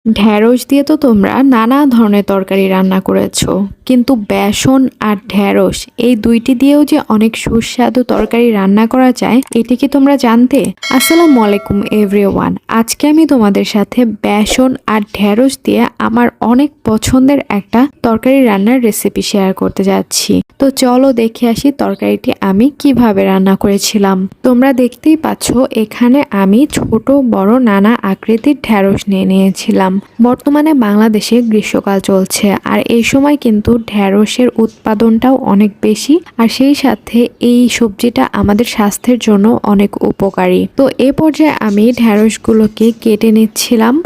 ঢ্যাঁড়স দিয়ে তো তোমরা নানা ধরনের তরকারি রান্না করেছো, কিন্তু বেসন আর ঢ্যাঁড়স এই দুইটি দিয়েও যে অনেক সুস্বাদু তরকারি রান্না করা যায়, এটি কি তোমরা জানতে? আসসালামু আলাইকুম এভরিওয়ান। আজকে আমি তোমাদের সাথে বেসন আর ঢ্যাঁড়স দিয়ে আমার অনেক পছন্দের একটা তরকারি রান্নার রেসিপি শেয়ার করতে যাচ্ছি। তো চলো দেখে আসি তরকারিটি আমি কিভাবে রান্না করেছিলাম। তোমরা দেখতেই পাচ্ছ এখানে আমি ছোট বড় নানা আকৃতির ঢ্যাঁড়স নিয়ে নিয়েছিলাম। বর্তমানে বাংলাদেশে গ্রীষ্মকাল চলছে, আর এই সময় কিন্তু ঢ্যাঁড়সের উৎপাদনটাও অনেক বেশি, আর সেই সাথে এই সবজিটা আমাদের স্বাস্থ্যের জন্য অনেক উপকারী। তো এ পর্যায়ে আমি ঢ্যাঁড়সগুলোকে কেটে নিচ্ছিলাম।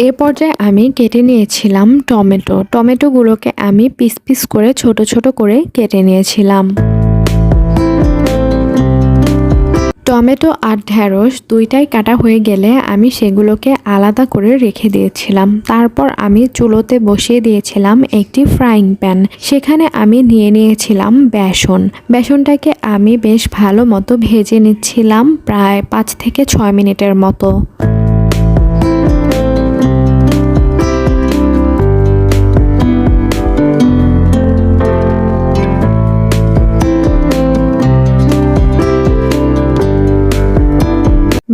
এ পর্যায়ে আমি কেটে নিয়েছিলাম টমেটোগুলোকে আমি পিস পিস করে ছোট ছোট করে কেটে নিয়েছিলাম। টমেটো আর ঢ্যাঁড়স দুইটাই কাটা হয়ে গেলে আমি সেগুলোকে আলাদা করে রেখে দিয়েছিলাম। তারপর আমি চুলোতে বসিয়ে দিয়েছিলাম একটি ফ্রাইং প্যান। সেখানে আমি নিয়ে নিয়েছিলাম বেসনটাকে আমি বেশ ভালো মতো ভেজে নিচ্ছিলাম, প্রায় 5 থেকে 6 মিনিটের মতো।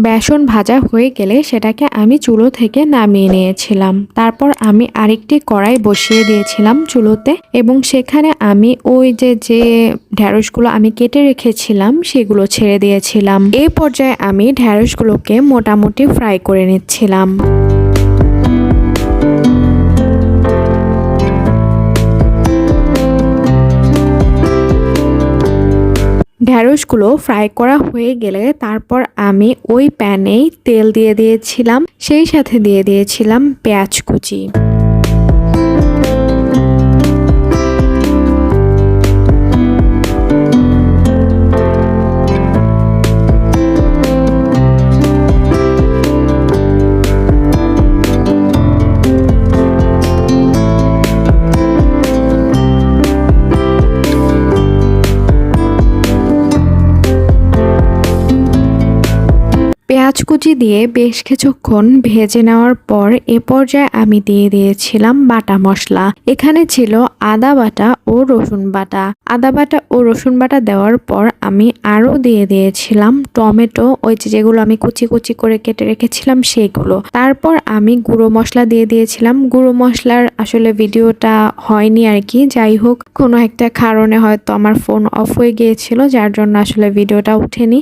বেসন ভাজা হয়ে গেলে সেটাকে আমি চুলো থেকে নামিয়ে নিয়েছিলাম। তারপর আমি আরেকটি কড়াই বসিয়ে দিয়েছিলাম চুলোতে, এবং সেখানে আমি ওই যে ঢ্যাঁড়সগুলো আমি কেটে রেখেছিলাম সেগুলো ছেড়ে দিয়েছিলাম। এই পর্যায়ে আমি ঢ্যাঁড়সগুলোকে মোটামুটি ফ্রাই করে নিচ্ছিলাম। ঢ্যাঁড়সগুলো ফ্রাই করা হয়ে গেলে তারপর আমি ওই প্যানেই তেল দিয়ে দিয়েছিলাম, সেই সাথে দিয়ে দিয়েছিলাম পেঁয়াজ কুচি। পেঁয়াজ কুচি দিয়ে বেশ কিছুক্ষণ ভেজে নেওয়ার পর এ পর্যায়ে আমি দিয়ে দিয়েছিলাম বাটা মশলা। এখানে ছিল আদা বাটা ও রসুন বাটা। আদা বাটা ও রসুন বাটা দেওয়ার পর আমি আরও দিয়ে দিয়েছিলাম টমেটো, ওই যেগুলো আমি কুচি কুচি করে কেটে রেখেছিলাম সেগুলো। তারপর আমি গুঁড়ো মশলা দিয়ে দিয়েছিলাম। গুঁড়ো মশলার আসলে ভিডিওটা হয়নি আর কি, যাই হোক কোনো একটা কারণে হয়তো আমার ফোন অফ হয়ে গিয়েছিল, যার জন্য আসলে ভিডিওটা উঠেনি।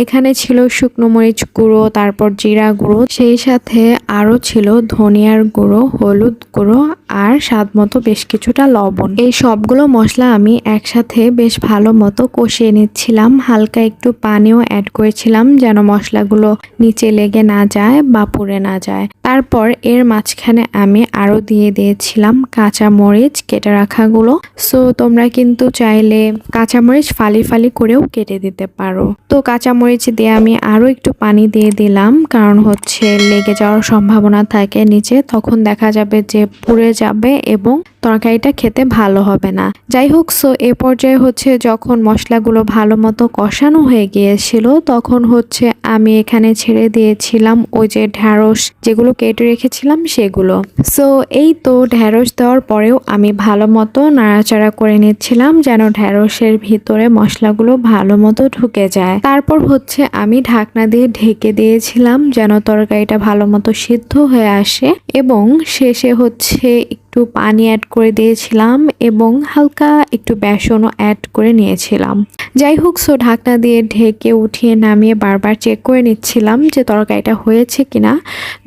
এখানে ছিল শুকনো মরিচ গুঁড়ো, তারপর জিরা গুঁড়ো, সেই সাথে আরও ছিল ধনিয়ার গুঁড়ো, হলুদ গুঁড়ো আর স্বাদ মতো বেশ কিছুটা লবণ। এই সবগুলো মশলা আমি একসাথে বেশ ভালো মতো কষিয়ে নিচ্ছিলাম। হালকা একটু পানিও অ্যাড করেছিলাম যেন মশলাগুলো নিচে লেগে না যায় বা পুড়ে না যায়। তারপর এর মাঝখানে আমি আরও দিয়ে দিয়েছিলাম কাঁচা মরিচ কেটে রাখাগুলো। সো তোমরা কিন্তু চাইলে কাঁচামরিচ ফালি ফালি করেও কেটে দিতে পারো। তো কাঁচামরিচ দিয়ে আমি আরও একটু পানি দিয়ে দিলাম, কারণ হচ্ছে লেগে যাওয়ার সম্ভাবনা থাকে নিচে, তখন দেখা যাবে যে পুড়ে যাবে এবং তরকারিটা খেতে ভালো হবে না। যাই হোক, সো এ পর্যায়ে হচ্ছে যখন মশলাগুলো ভালো মতো কষানো হয়ে গিয়েছিল, তখন হচ্ছে আমি এখানে ছেড়ে দিয়েছিলাম ওই যে ঢ্যাঁড়স যেগুলো কেটে রেখেছিলাম সেগুলো। সো এই তো ঢ্যাঁড়স দেওয়ার পরেও আমি ভালো মতো নাড়াচাড়া করে নিচ্ছিলাম যেন ঢ্যাঁড়সের ভিতরে মশলাগুলো ভালো মতো ঢুকে যায়। তারপর হচ্ছে আমি ঢাকনা দিয়ে ঢেকে দিয়েছিলাম যেন তরকারিটা ভালো মতো সিদ্ধ হয়ে আসে, এবং শেষে হচ্ছে একটু পানি অ্যাড করে দিয়েছিলাম এবং হালকা একটু বেসনও অ্যাড করে নিয়েছিলাম। যাই হোক, সো ঢাকনা দিয়ে ঢেকে উঠিয়ে নামিয়ে বারবার চেক করে নিচ্ছিলাম যে তরকারিটা হয়েছে কিনা।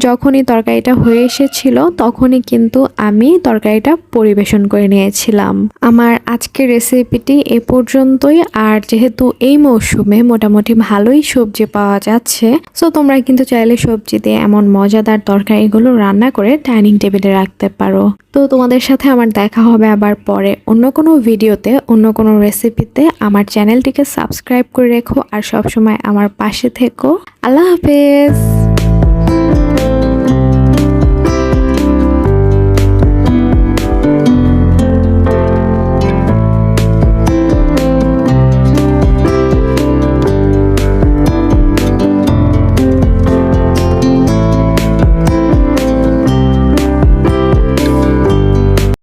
যখনই তরকারিটা হয়ে এসেছিল তখনই কিন্তু আমি তরকারিটা পরিবেশন করে নিয়েছিলাম। আমার আজকের রেসিপিটি এ পর্যন্তই। আর যেহেতু এই মৌসুমে মোটামুটি ভালোই সবজি পাওয়া যাচ্ছে, সো তোমরা কিন্তু চাইলে সবজি দিয়ে এমন মজাদার তরকারিগুলো রান্না করে ডাইনিং টেবিলে রাখতে পারো। তো তোমাদের সাথে আমার দেখা হবে আবার পরে অন্য কোনো ভিডিওতে, অন্য কোনো রেসিপিতে। আমার চ্যানেলটিকে সাবস্ক্রাইব করে রেখো আর সবসময় আমার পাশে থেকো। আল্লাহ হাফেজ।